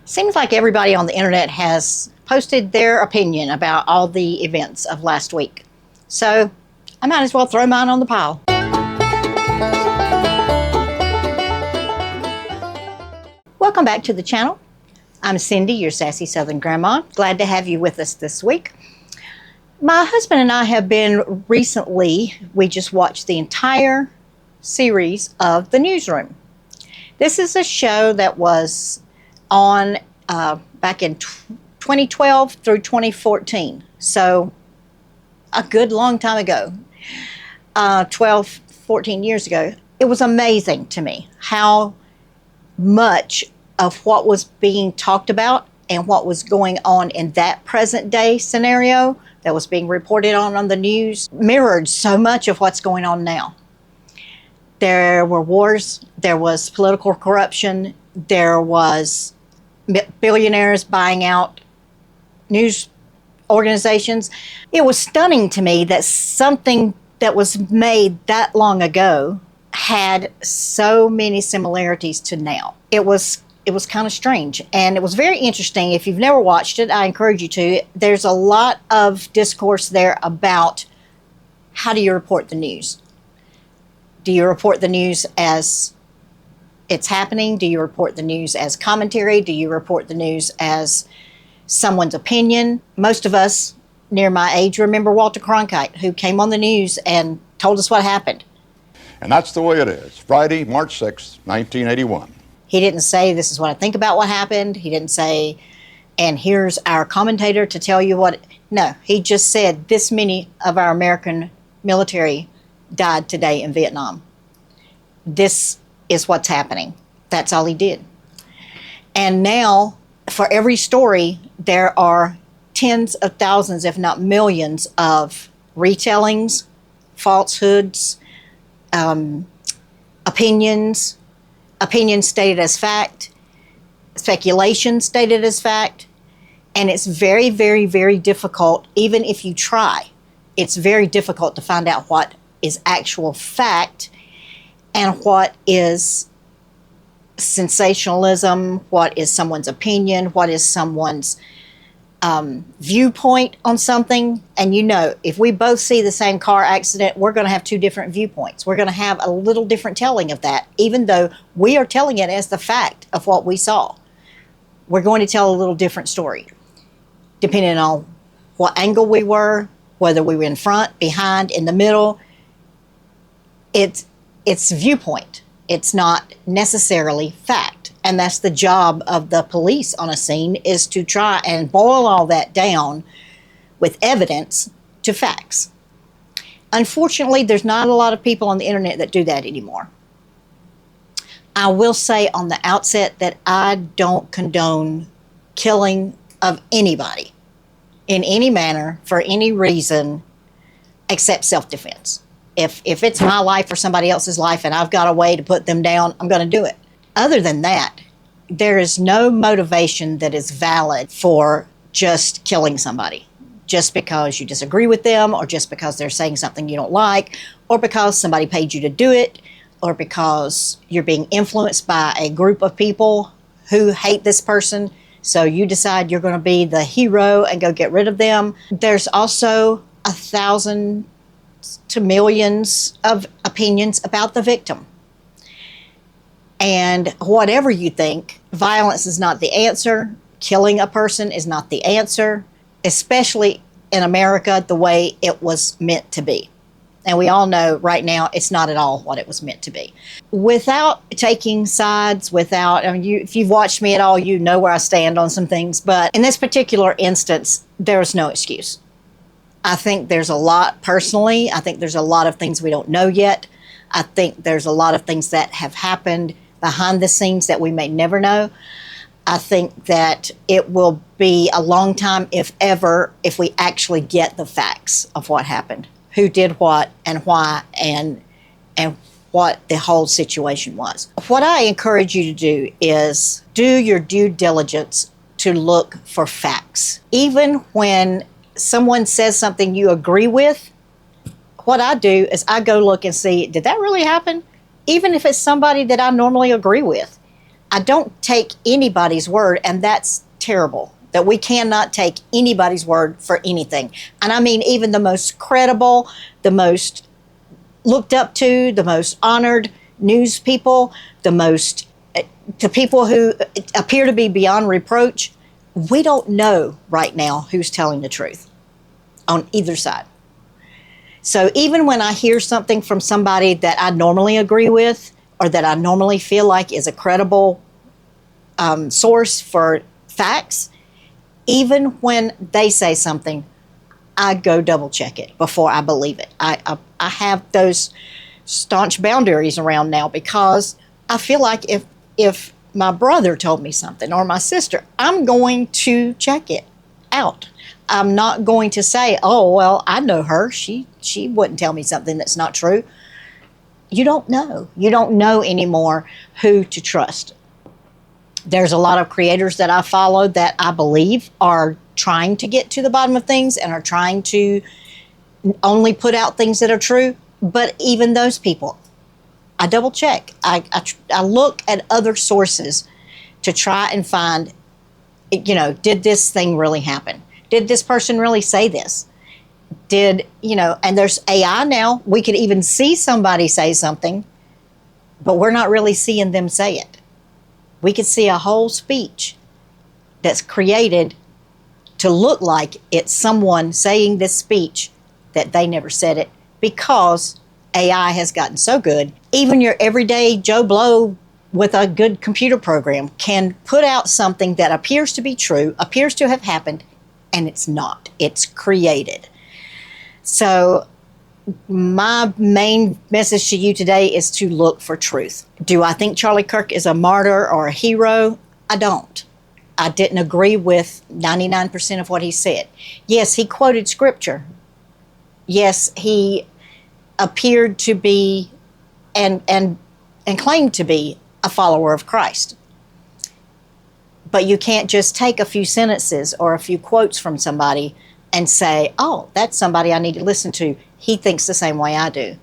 Seems like everybody on the internet has posted their opinion about all the events of last week. So I might as well throw mine on the pile. Welcome back to the channel. I'm Cindy, your Sassy Southern Grandma. Glad to have you with us this week. My husband and I have been recently, we just watched the entire series of The Newsroom. This is a show that was on back in 2012 through 2014. So a good long time ago, 12, 14 years ago. It was amazing to me how much of what was being talked about and what was going on in that present day scenario that was being reported on the news mirrored so much of what's going on now. There were wars, there was political corruption, there was billionaires buying out news organizations. It was stunning to me that something that was made that long ago had so many similarities to now. It was kind of strange, and it was very interesting. If you've never watched it, I encourage you to. There's a lot of discourse there about how do you report the news. Do you report the news as it's happening? Do you report the news as commentary? Do you report the news as someone's opinion? Most of us near my age remember Walter Cronkite, who came on the news and told us what happened. And that's the way it is. Friday, March 6th, 1981. He didn't say, this is what I think about what happened. He didn't say, and here's our commentator to tell you what. No, he just said, this many of our American military died today in Vietnam. This is what's happening. That's all he did. And now, for every story, there are tens of thousands, if not millions, of retellings, falsehoods, opinions stated as fact, speculation stated as fact, and it's very, very, very difficult, even if you try, it's very difficult to find out what is actual fact and what is sensationalism, what is someone's opinion, what is someone's viewpoint on something. And you know, if we both see the same car accident, we're going to have two different viewpoints. We're going to have a little different telling of that, even though we are telling it as the fact of what we saw. We're going to tell a little different story, depending on what angle we were, whether we were in front, behind, in the middle. It's viewpoint. It's not necessarily fact. And that's the job of the police on a scene, is to try and boil all that down with evidence to facts. Unfortunately, there's not a lot of people on the internet that do that anymore. I will say on the outset that I don't condone killing of anybody in any manner for any reason except self-defense. If it's my life or somebody else's life and I've got a way to put them down, I'm going to do it. Other than that, there is no motivation that is valid for just killing somebody just because you disagree with them, or just because they're saying something you don't like, or because somebody paid you to do it, or because you're being influenced by a group of people who hate this person, so you decide you're going to be the hero and go get rid of them. There's also 1,000 to millions of opinions about the victim. And whatever you think, violence is not the answer. Killing a person is not the answer, especially in America the way it was meant to be. And we all know right now it's not at all what it was meant to be. Without taking sides, if you've watched me at all, you know where I stand on some things. But in this particular instance, there is no excuse. I think there's a lot, personally, I think there's a lot of things we don't know yet. I think there's a lot of things that have happened behind the scenes that we may never know. I think that it will be a long time, if ever, if we actually get the facts of what happened, who did what and why, and what the whole situation was. What I encourage you to do is do your due diligence to look for facts. Even when someone says something you agree with, what I do is I go look and see, did that really happen? Even if it's somebody that I normally agree with, I don't take anybody's word, and that's terrible. That we cannot take anybody's word for anything. And I mean, even the most credible, the most looked up to, the most honored news people, the people who appear to be beyond reproach, we don't know right now who's telling the truth on either side. So even when I hear something from somebody that I normally agree with or that I normally feel like is a credible source for facts, even when they say something, I go double check it before I believe it. I have those staunch boundaries around now because I feel like if my brother told me something or my sister, I'm going to check it out. I'm not going to say, oh, well, I know her. She wouldn't tell me something that's not true. You don't know. You don't know anymore who to trust. There's a lot of creators that I follow that I believe are trying to get to the bottom of things and are trying to only put out things that are true. But even those people, I double check. I look at other sources to try and find, did this thing really happen? Did this person really say this? And there's AI now. We could even see somebody say something, but we're not really seeing them say it. We could see a whole speech that's created to look like it's someone saying this speech that they never said it because AI has gotten so good. Even your everyday Joe Blow with a good computer program can put out something that appears to be true, appears to have happened, and it's not. It's created. So my main message to you today is to look for truth. Do I think Charlie Kirk is a martyr or a hero? I don't. I didn't agree with 99% of what he said. Yes, he quoted scripture. Yes, he appeared to be and claimed to be a follower of Christ. But you can't just take a few sentences or a few quotes from somebody and say, oh, that's somebody I need to listen to. He thinks the same way I do.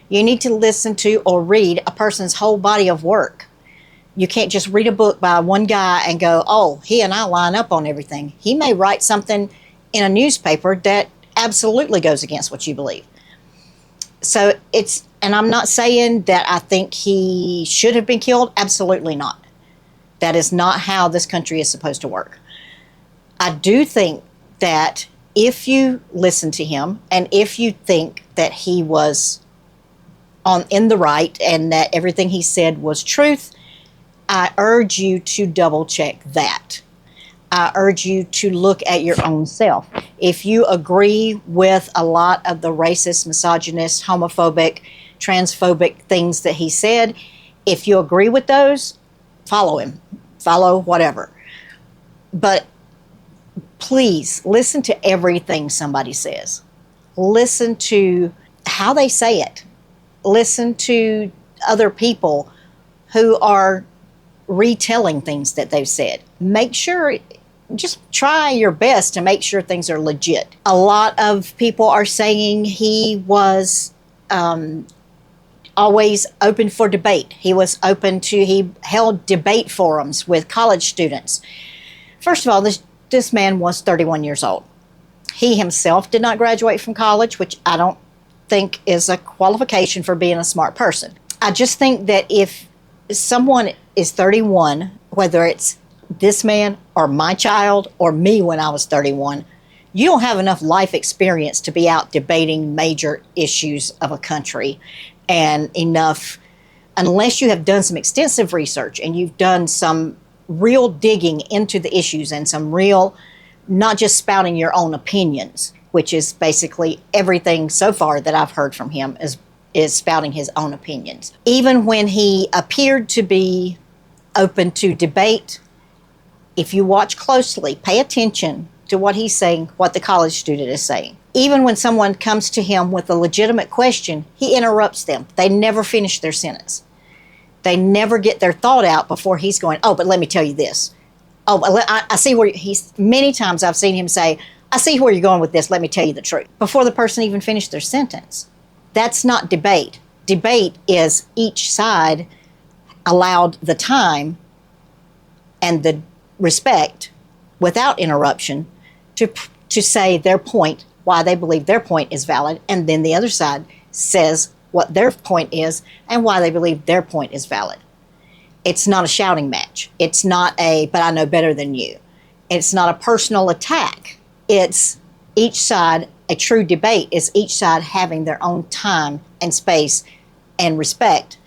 You need to listen to or read a person's whole body of work. You can't just read a book by one guy and go, oh, he and I line up on everything. He may write something in a newspaper that absolutely goes against what you believe. So and I'm not saying that I think he should have been killed. Absolutely not. That is not how this country is supposed to work. I do think that if you listen to him and if you think that he was in the right and that everything he said was truth, I urge you to double check that. I urge you to look at your own self. If you agree with a lot of the racist, misogynist, homophobic, transphobic things that he said, if you agree with those, follow him. Follow whatever. But please listen to everything somebody says. Listen to how they say it. Listen to other people who are retelling things that they've said. Make sure, just try your best to make sure things are legit. A lot of people are saying he was always open for debate. He held debate forums with college students. First of all, this man was 31 years old. He himself did not graduate from college, which I don't think is a qualification for being a smart person. I just think that if someone is 31, whether it's this man or my child or me when I was 31, you don't have enough life experience to be out debating major issues of a country and enough, unless you have done some extensive research and you've done some real digging into the issues and some real, not just spouting your own opinions, which is basically everything so far that I've heard from him is spouting his own opinions. Even when he appeared to be open to debate, if you watch closely, pay attention to what he's saying, what the college student is saying. Even when someone comes to him with a legitimate question, he interrupts them. They never finish their sentence. They never get their thought out before he's going, oh, but let me tell you this. Oh, I see where many times I've seen him say, I see where you're going with this, let me tell you the truth, before the person even finished their sentence. That's not debate. Debate is each side allowed the time and the respect without interruption to say their point, why they believe their point is valid, and then the other side says what their point is and why they believe their point is valid. It's not a shouting match. It's not but I know better than you. It's not a personal attack. It's each side, a true debate is each side having their own time and space and respect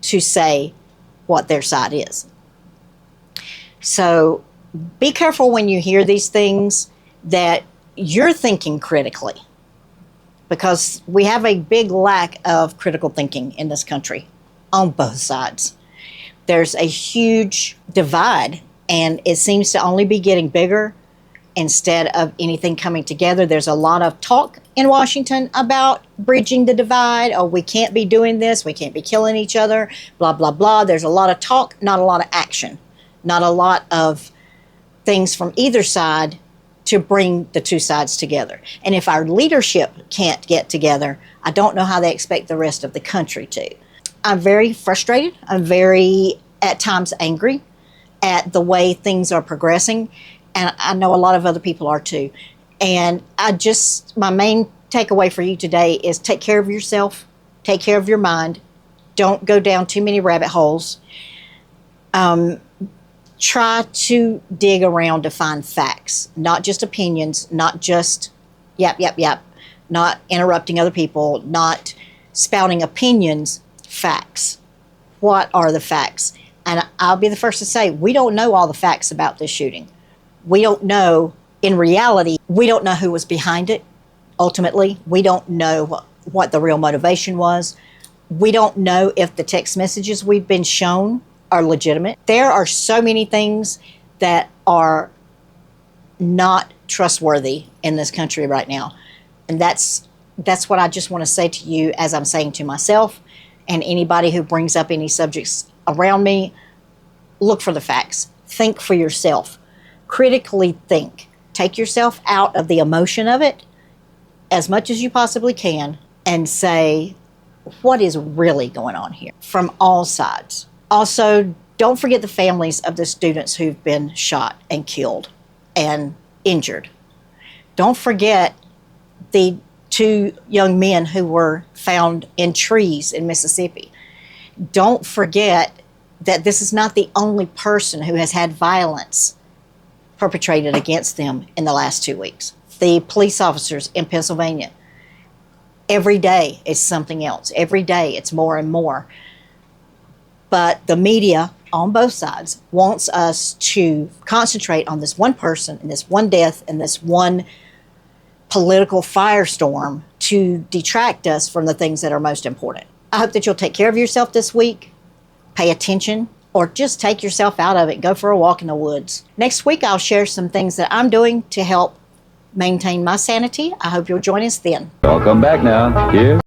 to say what their side is. So be careful when you hear these things that you're thinking critically, because we have a big lack of critical thinking in this country on both sides. There's a huge divide, and it seems to only be getting bigger instead of anything coming together. There's a lot of talk in Washington about bridging the divide. Oh, we can't be doing this. We can't be killing each other, blah, blah, blah. There's a lot of talk, not a lot of action, not a lot of things from either side to bring the two sides together. And if our leadership can't get together, I don't know how they expect the rest of the country to. I'm very frustrated. I'm very, at times, angry at the way things are progressing. And I know a lot of other people are too. And my main takeaway for you today is take care of yourself, take care of your mind. Don't go down too many rabbit holes. Try to dig around to find facts, not just opinions, not just yap, not interrupting other people, not spouting opinions, facts. What are the facts? And I'll be the first to say, we don't know all the facts about this shooting. We don't know, in reality, we don't know who was behind it, ultimately. We don't know what the real motivation was. We don't know if the text messages we've been shown are legitimate. There are so many things that are not trustworthy in this country right now. And that's what I just want to say to you, as I'm saying to myself and anybody who brings up any subjects around me. Look for the facts. Think for yourself. Critically think. Take yourself out of the emotion of it as much as you possibly can and say, what is really going on here from all sides? Also, don't forget the families of the students who've been shot and killed and injured. Don't forget the 2 young men who were found in trees in Mississippi. Don't forget that this is not the only person who has had violence perpetrated against them in the last 2 weeks. The police officers in Pennsylvania. Every day it's something else. Every day it's more and more. But the media on both sides wants us to concentrate on this one person and this one death and this one political firestorm to detract us from the things that are most important. I hope that you'll take care of yourself this week, pay attention, or just take yourself out of it and go for a walk in the woods. Next week, I'll share some things that I'm doing to help maintain my sanity. I hope you'll join us then. Welcome back now. Here.